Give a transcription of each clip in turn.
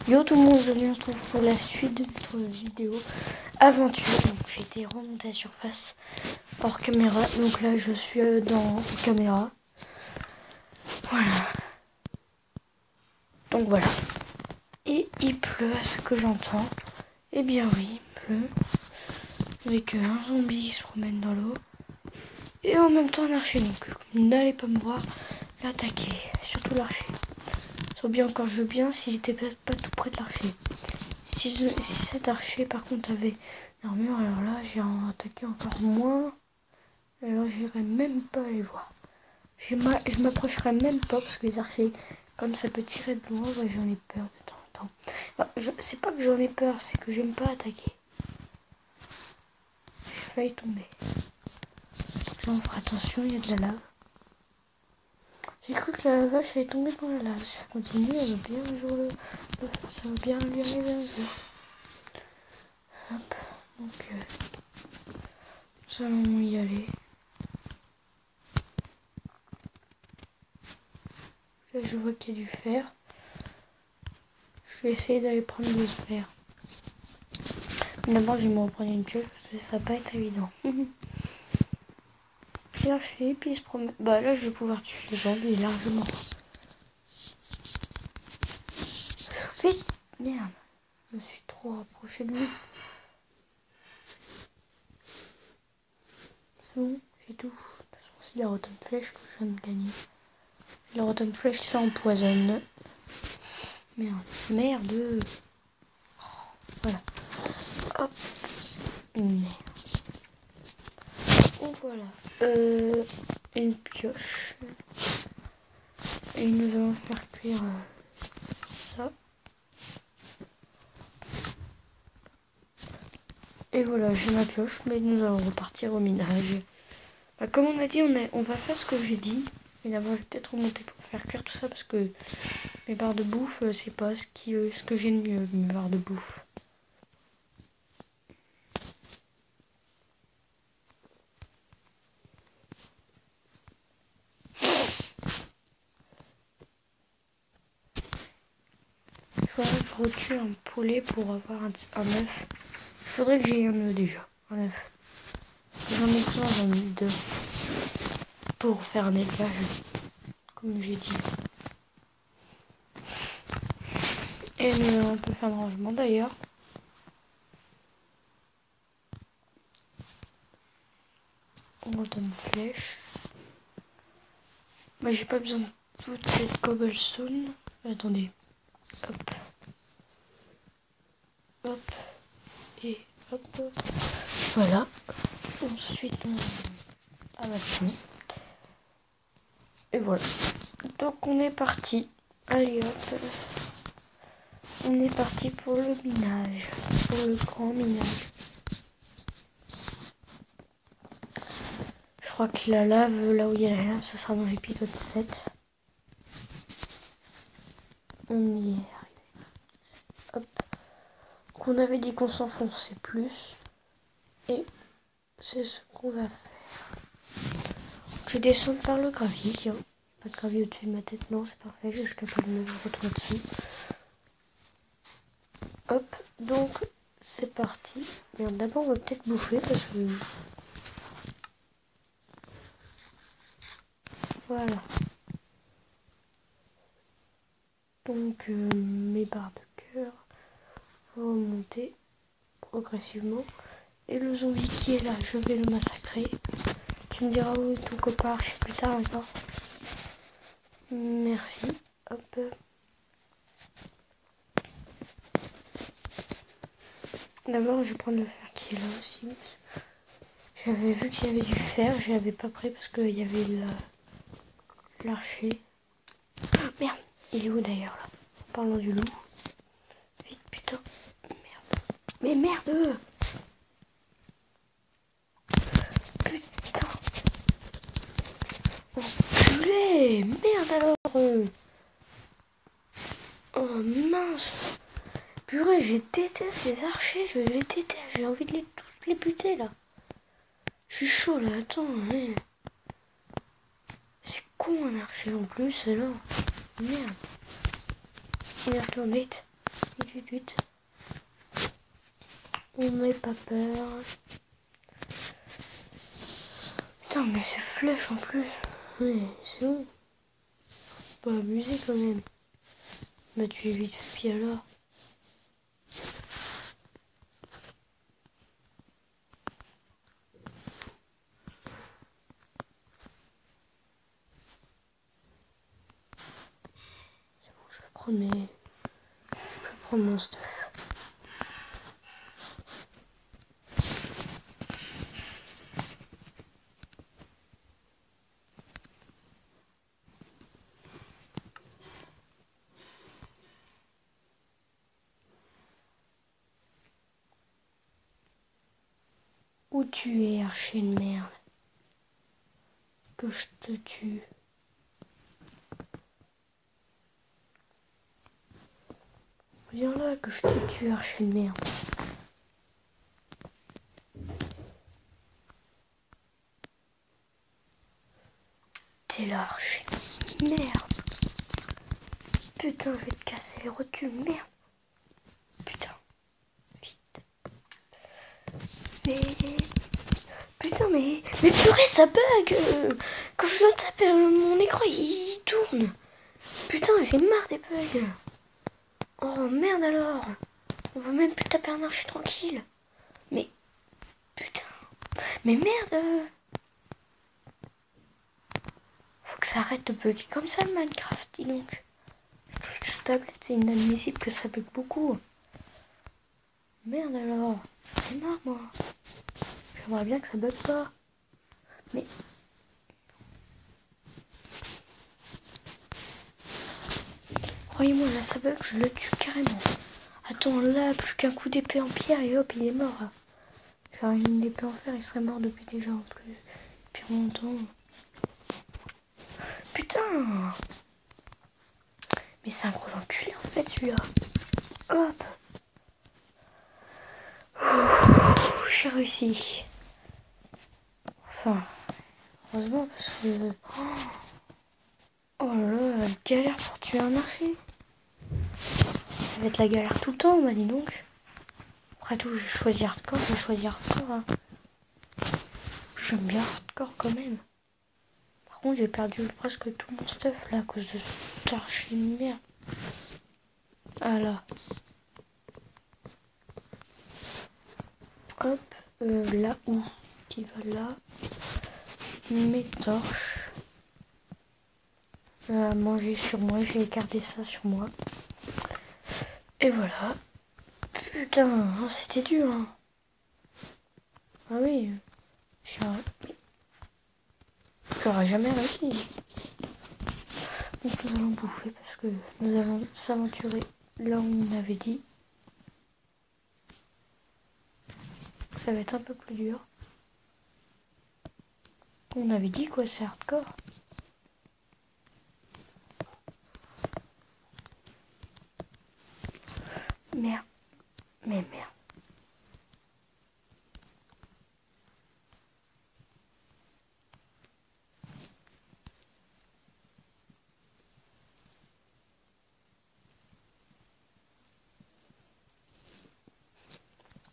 Yo tout le monde, je viens pour la suite de notre vidéo aventure. Donc j'ai été remonté à surface hors caméra. Donc là je suis dans caméra. Voilà. Donc voilà. Et il pleut à ce que j'entends. Eh bien oui, il pleut. Avec un zombie qui se promène dans l'eau. Et en même temps un archer. Donc n'allez pas me voir l'attaquer. Surtout l'archer. Sauf bien encore je veux bien s'il était pas tout près de l'archer. Si cet archer par contre avait une armure, alors là j'ai attaqué encore moins. Alors j'irai même pas les voir. Je m'approcherai même pas parce que les archers, comme ça peut tirer de loin, ouais, j'en ai peur de temps en temps. Enfin, c'est pas que j'en ai peur, c'est que j'aime pas attaquer. J'ai failli tomber. Donc là on fera attention, il y a de la lave. J'ai cru que la vache allait tomber dans la lave. Si ça continue, elle va bien un jour ça va bien lui arriver un jour. Hop, donc nous allons y aller. Là je vois qu'il y a du fer. Je vais essayer d'aller prendre le fer. D'abord je vais me reprendre une pioche parce que ça va pas être évident. Puis l'archer, puis il se promène. Bah là je vais pouvoir tuer le zombie largement. Vite. Merde. Je me suis trop rapproché de lui. C'est bon, j'ai tout. De toute façon c'est la rotten flèche que je viens de gagner. La rotten flèche ça empoisonne. Merde. Merde. Voilà. Hop. Merde. Oh voilà. Une pioche. Et nous allons faire cuire ça. Et voilà, j'ai ma pioche, mais nous allons repartir au minage. Bah, comme on a dit, on va faire ce que j'ai dit. Mais d'abord, je vais peut-être remonter pour faire cuire tout ça parce que mes barres de bouffe, c'est pas ce que j'ai de mieux, mes barres de bouffe. Il faudrait que je retue un poulet pour avoir un œuf. Il faudrait que j'aie un œuf déjà, un œuf. J'en ai besoin, j'en ai deux. Pour faire un élevage, comme j'ai dit. Et on peut faire un rangement d'ailleurs. On donne flèche. Mais j'ai pas besoin de toute cette cobblestone. Attendez. Hop. Hop. Et hop. Voilà. Ensuite, on abattu. Et voilà. Donc on est parti. Allez hop. On est parti pour le minage. Pour le grand minage. Je crois que la lave, là où il y a la lave, ce sera dans l'épisode 7. On y est arrivé. Hop. Donc on avait dit qu'on s'enfonçait plus. Et c'est ce qu'on va faire. Je descends par le gravier, tiens. Pas de gravier au-dessus de ma tête, non, c'est parfait. Jusqu'à ce que je me retrouve dessus. Hop, donc c'est parti. Merde, d'abord on va peut-être bouffer parce que... Voilà. Donc mes barres de cœur vont remonter progressivement. Et le zombie qui est là, je vais le massacrer. Tu me diras où est ton copain, je sais plus tard encore. Merci. Hop. D'abord je vais prendre le fer qui est là aussi. J'avais vu qu'il y avait du fer, je l'avais pas pris parce qu'il y avait l'archer. Oh, merde, il est où d'ailleurs là? Parlons du loup. Vite, putain. Merde. Mais merde! Putain. Enculé! Merde alors! Oh mince! Purée, je déteste les archers, je les déteste, j'ai envie de tous les buter là. Je suis chaud là, attends, mais... C'est con un archer en plus, là. Merde. Il retourne vite. On n'ait pas peur. Putain, mais c'est flèche en plus. Mais c'est où? Pas abuser quand même. Bah tu évites le pied alors. Je vais prendre mon stuff. Où tu es, archer de merde? Que je te tue. Viens là, que je te tue, archer de merde. T'es là, archer de merde. Putain, je vais te casser les rotules, merde. Putain. Vite. Mais... Putain, mais purée, ça bug. Quand je le tape, mon écran, il tourne. Putain, j'ai marre des bugs. Oh, merde alors. On va même plus taper un archer tranquille. Mais... Putain. Mais merde. Faut que ça arrête de bugger comme ça, le Minecraft, dis donc. Cette tablette, c'est inadmissible que ça bug beaucoup. Merde alors. J'en ai marre, moi. J'aimerais bien que ça bug pas. Mais... Croyez-moi, là, ça bug, je le tue carrément. Attends, là, plus qu'un coup d'épée en pierre et hop, il est mort. Faire une épée en fer, il serait mort depuis déjà en plus. Depuis longtemps. Putain! Mais c'est un gros enculé en fait celui-là. Hop! J'ai réussi. Enfin, heureusement parce que... Oh là là, galère pour tuer un archer. Ça va être la galère tout le temps, on m'a dit donc. Après tout, j'ai choisi hardcore, hein. J'aime bien hardcore quand même. Par contre, j'ai perdu presque tout mon stuff là à cause de cet archer de merde. Ah là. Hop, là où qui va là. Mes torches. Manger sur moi, j'ai gardé ça sur moi. Et voilà. Putain, c'était dur. Hein. Ah oui. J'aurais jamais réussi. Donc nous allons bouffer parce que nous allons s'aventurer là où on avait dit. Ça va être un peu plus dur. On avait dit quoi, c'est hardcore. Merde. Mais merde.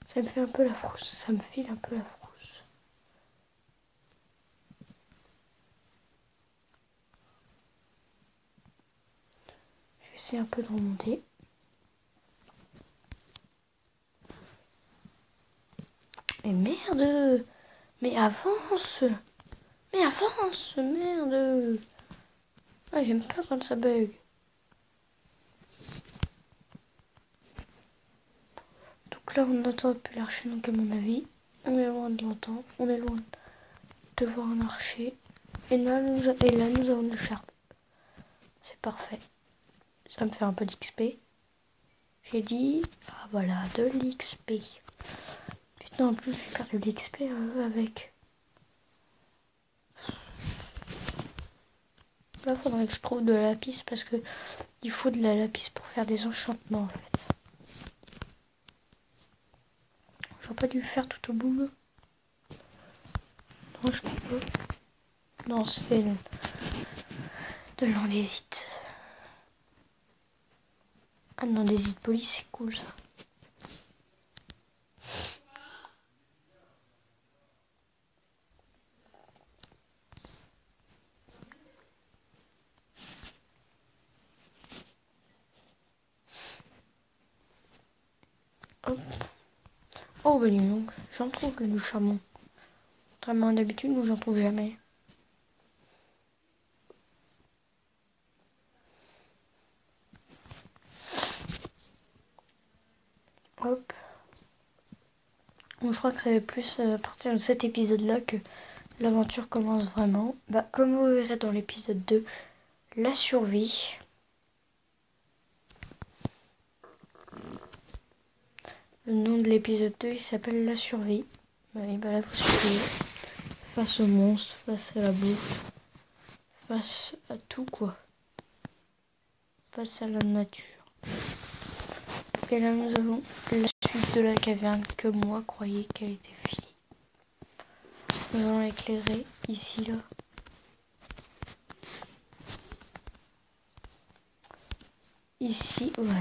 Ça me fait un peu la frousse. Ça me file un peu la frousse. Je vais essayer un peu de remonter. Mais merde! Mais avance! Mais avance! Merde! Ah, j'aime pas quand ça bug. Donc là, on n'entend plus l'archer, donc à mon avis, on est loin de l'entendre. On est loin de voir un archer. Et là, nous avons le charbon. C'est parfait. Ça me fait un peu d'XP. J'ai dit, ah voilà, de l'XP. Putain, en plus, j'ai perdu de l'XP avec. Là, faudrait que je trouve de la lapis parce que il faut de la lapis pour faire des enchantements en fait. J'aurais pas dû le faire tout au bout. Non, je peux. Non, c'est de l'andésite. Ah non, des hit police, c'est cool ça. Hop. Oh bah dis donc, j'en trouve du charbon. Contrairement à d'habitude où j'en trouve jamais. Hop. Bon, je crois que ça va plus à partir de cet épisode-là que l'aventure commence vraiment. Bah, comme vous verrez dans l'épisode 2, la survie. Le nom de l'épisode 2, il s'appelle la survie. Et bah là, vous survivez face aux monstres, face à la bouffe, face à tout quoi. Face à la nature. Et là, nous avons la suite de la caverne que moi croyais qu'elle était finie. Nous allons éclairer ici, là. Ici, voilà.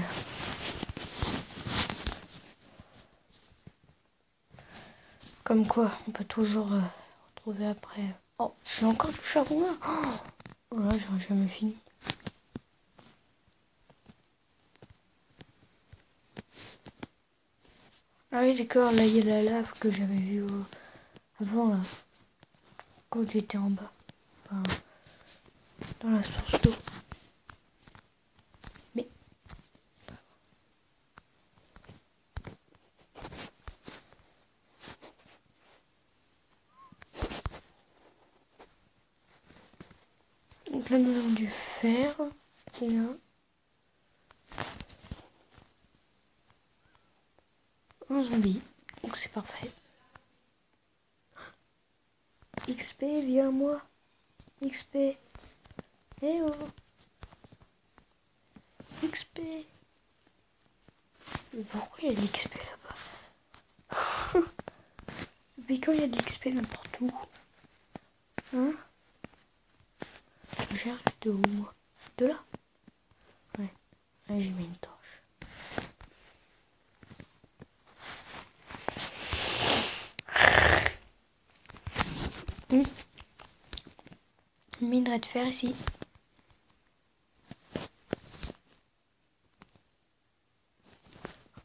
Comme quoi, on peut toujours retrouver après. Oh, j'ai encore du charbon là. Oh là, j'aurais jamais fini. Ah oui, d'accord, là, il y a la lave que j'avais vue avant, là. Quand j'étais en bas. Enfin, dans la source d'eau. Mais... Donc là, nous avons du fer. Et là... un zombie. Donc c'est parfait. XP, viens à moi. XP. Eh oh. XP. Mais pourquoi il y a de l'XP là-bas? Mais quand il y a de l'XP n'importe où. Hein? J'arrive de où moi? De là? Ouais. Là j'ai mis une torche. Une minerai de fer ici.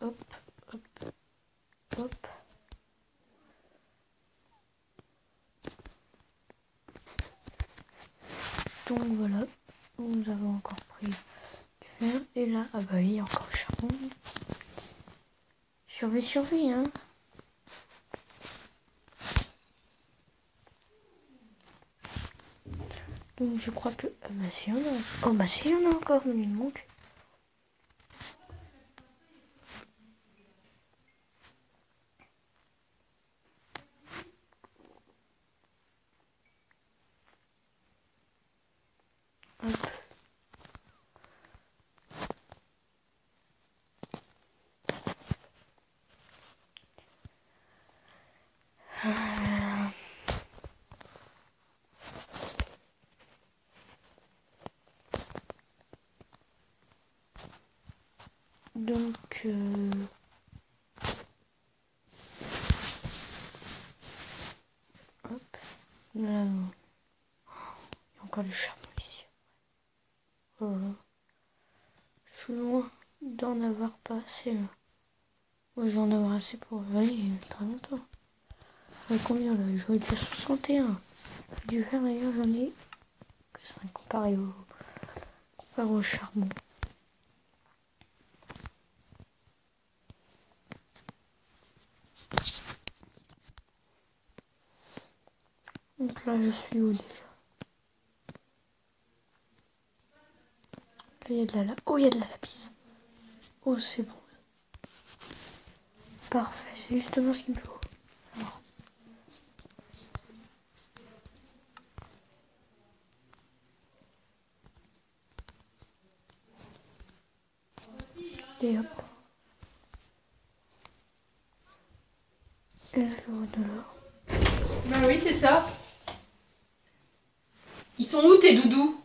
Hop, hop, hop. Donc voilà, nous avons encore pris du fer. Et là, ah bah oui, encore le charbon. Survie, hein. Donc je crois que... Ah bah si, il y en a. Oh bah si, il y en a encore, mais il manque. Hop. Donc... hop. Là, il y a encore du charbon ici. Oh là là. Je suis loin d'en avoir pas assez là. Moi j'en avoir assez pour aller très longtemps. Combien là? J'aurais dire 61. Du fer d'ailleurs j'en ai que 5 comparé au charbon. Donc là je suis où déjà? Là il y a de la lave. Oh il y a de la lapis. Oh c'est bon. Parfait, c'est justement ce qu'il me faut. Alors. Et hop. Et là je vois de l'or. Bah oui, c'est ça. Ils sont où tes doudous?